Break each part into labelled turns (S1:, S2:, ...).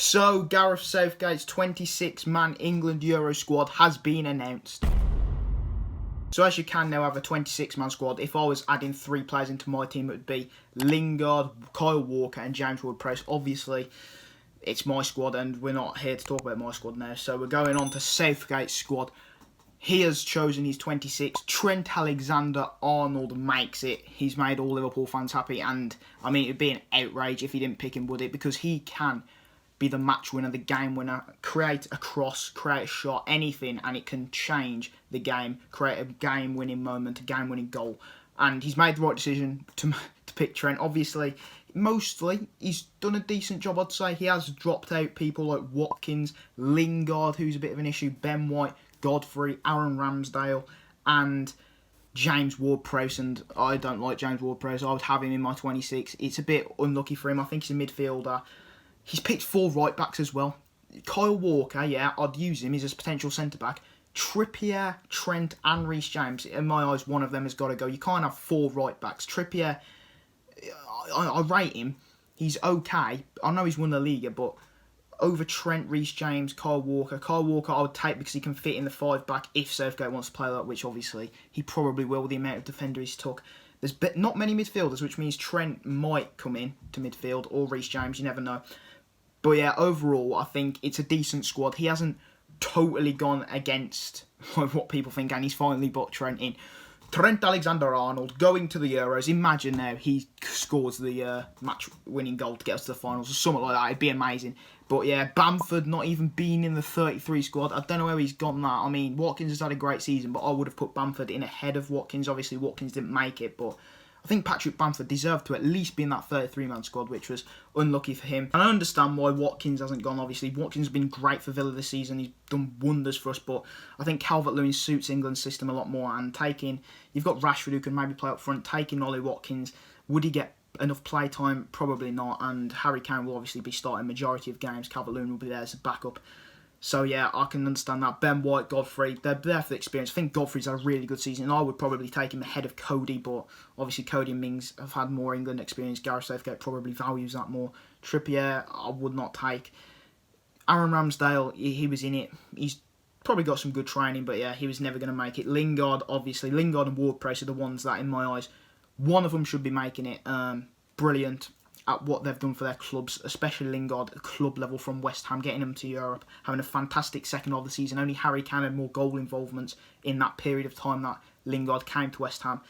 S1: So, Gareth Southgate's 26-man England Euro squad has been announced. So, as you can now have a 26-man squad, if I was adding 3 players into my team, it would be Lingard, Kyle Walker and James Ward-Prowse. Obviously, it's my squad and we're not here to talk about my squad now. So, we're going on to Southgate's squad. He has chosen his 26. Trent Alexander-Arnold makes it. He's made all Liverpool fans happy. And, I mean, it would be an outrage if he didn't pick him, would it? Because he can be the match winner, the game winner, create a cross, create a shot, anything, and it can change the game, create a game-winning moment, a game-winning goal. And he's made the right decision to pick Trent. Obviously, mostly, he's done a decent job, I'd say. He has dropped out people like Watkins, Lingard, who's a bit of an issue, Ben White, Godfrey, Aaron Ramsdale, and James Ward-Prowse. And I don't like James Ward-Prowse. I would have him in my 26. It's a bit unlucky for him. I think he's a midfielder. He's picked 4 right-backs as well. Kyle Walker, yeah, I'd use him. He's a potential centre-back. Trippier, Trent and Reece James. In my eyes, one of them has got to go. You can't have 4 right-backs. Trippier, I rate him. He's okay. I know he's won the Liga, but over Trent, Reece James, Kyle Walker. Kyle Walker I would take because he can fit in the 5-back if Southgate wants to play that, which obviously he probably will with the amount of defender he's took. There's not many midfielders, which means Trent might come in to midfield, or Reece James, you never know. But yeah, overall, I think it's a decent squad. He hasn't totally gone against what people think, and he's finally brought Trent in. Trent Alexander-Arnold going to the Euros. Imagine now he scores the match-winning goal to get us to the finals or something like that. It'd be amazing. But yeah, Bamford not even being in the 33 squad. I don't know where he's gone that. I mean, Watkins has had a great season, but I would have put Bamford in ahead of Watkins. Obviously, Watkins didn't make it, but I think Patrick Bamford deserved to at least be in that 33-man squad, which was unlucky for him. And I understand why Watkins hasn't gone, obviously. Watkins has been great for Villa this season. He's done wonders for us, but I think Calvert-Lewin suits England's system a lot more. And you've got Rashford who can maybe play up front, taking Ollie Watkins. Would he get enough play time? Probably not. And Harry Kane will obviously be starting majority of games. Calvert-Lewin will be there as a backup. So yeah, I can understand that. Ben White, Godfrey, they're there for the experience. I think Godfrey's had a really good season, and I would probably take him ahead of Cody, but obviously Cody and Mings have had more England experience. Gareth Southgate probably values that more. Trippier, I would not take. Aaron Ramsdale, he was in it. He's probably got some good training, but yeah, he was never going to make it. Lingard, obviously. Lingard and Ward-Prowse are the ones that, in my eyes, one of them should be making it. Brilliant at what they've done for their clubs, especially Lingard at club level from West Ham, getting them to Europe, having a fantastic second half of the season. Only Harry Kane had more goal involvements in that period of time that Lingard came to West Ham.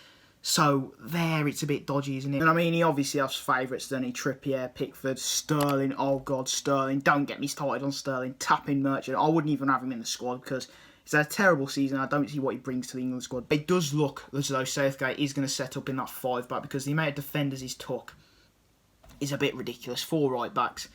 S1: So there, it's a bit dodgy, isn't it? And I mean, he obviously has favourites, doesn't he? Trippier, Pickford, Sterling. Oh God, Sterling! Don't get me started on Sterling. Tapping Merchant. I wouldn't even have him in the squad because he's had a terrible season. I don't see what he brings to the England squad. But it does look as though Southgate is going to set up in that 5-back because the amount of defenders he's took is a bit ridiculous. 4 right-backs.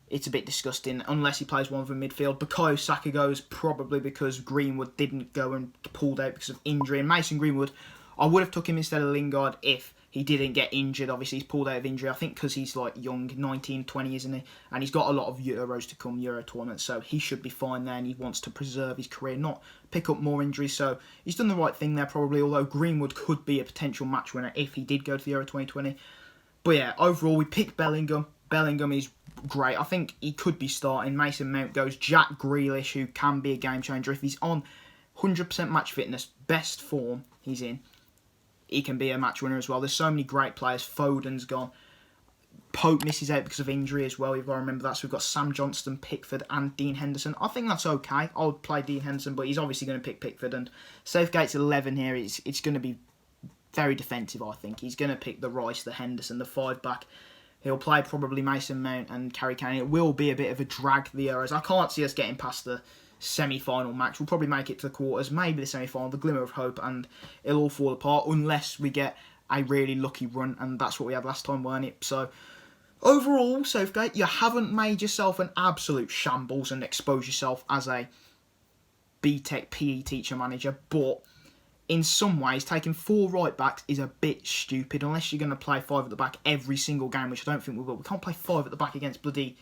S1: It's a bit disgusting unless he plays one of them midfield. Bukayo Saka goes probably because Greenwood didn't go and pulled out because of injury. And Mason Greenwood, I would have took him instead of Lingard if he didn't get injured. Obviously, he's pulled out of injury. I think because he's like young, 19, 20, isn't he? And he's got a lot of Euros to come, Euro tournaments. So he should be fine there and he wants to preserve his career, not pick up more injuries. So he's done the right thing there probably, although Greenwood could be a potential match winner if he did go to the Euro 2020. But yeah, overall, we picked Bellingham. Bellingham is great. I think he could be starting. Mason Mount goes. Jack Grealish, who can be a game changer. If he's on 100% match fitness, best form he's in, he can be a match winner as well. There's so many great players. Foden's gone. Pope misses out because of injury as well. You've got to remember that. So we've got Sam Johnston, Pickford and Dean Henderson. I think that's okay. I would play Dean Henderson, but he's obviously going to pick Pickford. And Southgate's 11 here. It's going to be very defensive, I think. He's going to pick the Rice, the Henderson, the 5-back. He'll play probably Mason Mount and Harry Kane. It will be a bit of a drag, the Euros. I can't see us getting past the semi-final match. We'll probably make it to the quarters, maybe the semi-final, the glimmer of hope, and it'll all fall apart unless we get a really lucky run, and that's what we had last time, weren't it? So, overall, Southgate, you haven't made yourself an absolute shambles and exposed yourself as a BTEC PE teacher manager, but in some ways, taking 4 right-backs is a bit stupid, unless you're going to play 5 at the back every single game, which I don't think we will. We can't play 5 at the back against bloody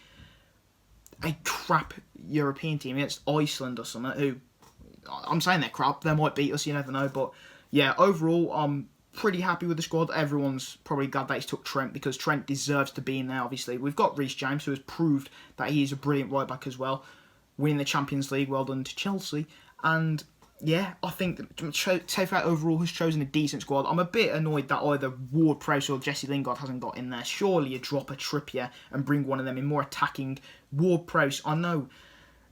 S1: a crap European team against Iceland or something, who, I'm saying they're crap, they might beat us, you never know, but yeah, overall, I'm pretty happy with the squad. Everyone's probably glad that he's took Trent, because Trent deserves to be in there, obviously. We've got Reece James, who has proved that he is a brilliant right-back as well. Winning the Champions League, well done to Chelsea. And yeah, I think Southgate overall has chosen a decent squad. I'm a bit annoyed that either Ward-Prowse or Jesse Lingard hasn't got in there. Surely you drop a Trippier and bring one of them in, more attacking. Ward-Prowse, I know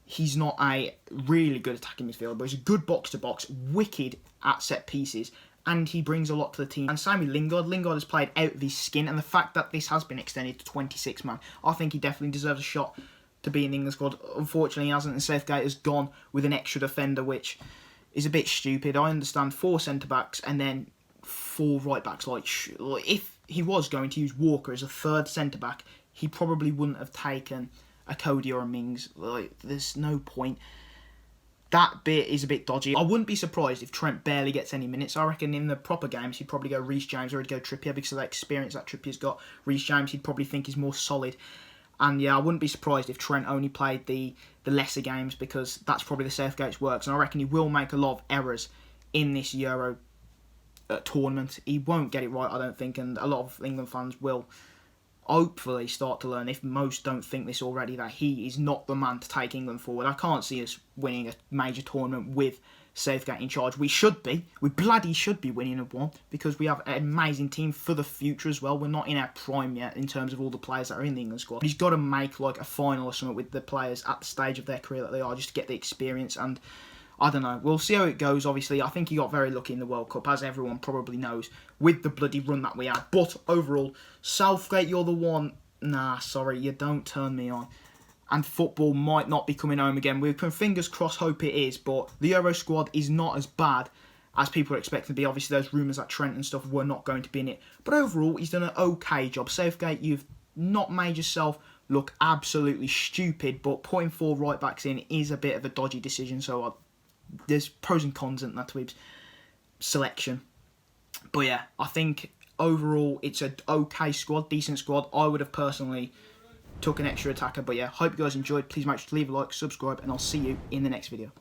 S1: he's not a really good attacking midfielder, but he's a good box-to-box, wicked at set pieces, and he brings a lot to the team. And same with Lingard. Lingard has played out of his skin, and the fact that this has been extended to 26 man, I think he definitely deserves a shot to be in the England squad. Unfortunately, he hasn't, and Southgate has gone with an extra defender, which is a bit stupid. I understand 4 centre-backs and then 4 right-backs. Like, if he was going to use Walker as a third centre-back, he probably wouldn't have taken a Cody or a Mings. Like, there's no point. That bit is a bit dodgy. I wouldn't be surprised if Trent barely gets any minutes. I reckon in the proper games, he'd probably go Reece James or he'd go Trippier, because of that experience that Trippier's got. Reece James, he'd probably think is more solid. And yeah, I wouldn't be surprised if Trent only played the lesser games, because that's probably the Southgate's works. And I reckon he will make a lot of errors in this Euro tournament. He won't get it right, I don't think. And a lot of England fans will hopefully start to learn, if most don't think this already, that he is not the man to take England forward. I can't see us winning a major tournament with Southgate in charge. We should be. We bloody should be winning one, because we have an amazing team for the future as well. We're not in our prime yet in terms of all the players that are in the England squad. But he's got to make like a final or something with the players at the stage of their career that they are, just to get the experience. And I don't know. We'll see how it goes, obviously. I think he got very lucky in the World Cup, as everyone probably knows, with the bloody run that we had. But overall, Southgate, you're the one. Nah, sorry, you don't turn me on. And football might not be coming home again. We can fingers crossed hope it is, but the Euro squad is not as bad as people are expecting to be. Obviously, those rumours that Trent and stuff were not going to be in it. But overall, he's done an okay job. Southgate, you've not made yourself look absolutely stupid, but putting 4 right-backs in is a bit of a dodgy decision, so there's pros and cons in that to his selection. But yeah, I think overall it's an okay squad, decent squad. I would have personally took an extra attacker. But yeah, hope you guys enjoyed. Please make sure to leave a like, subscribe, and I'll see you in the next video.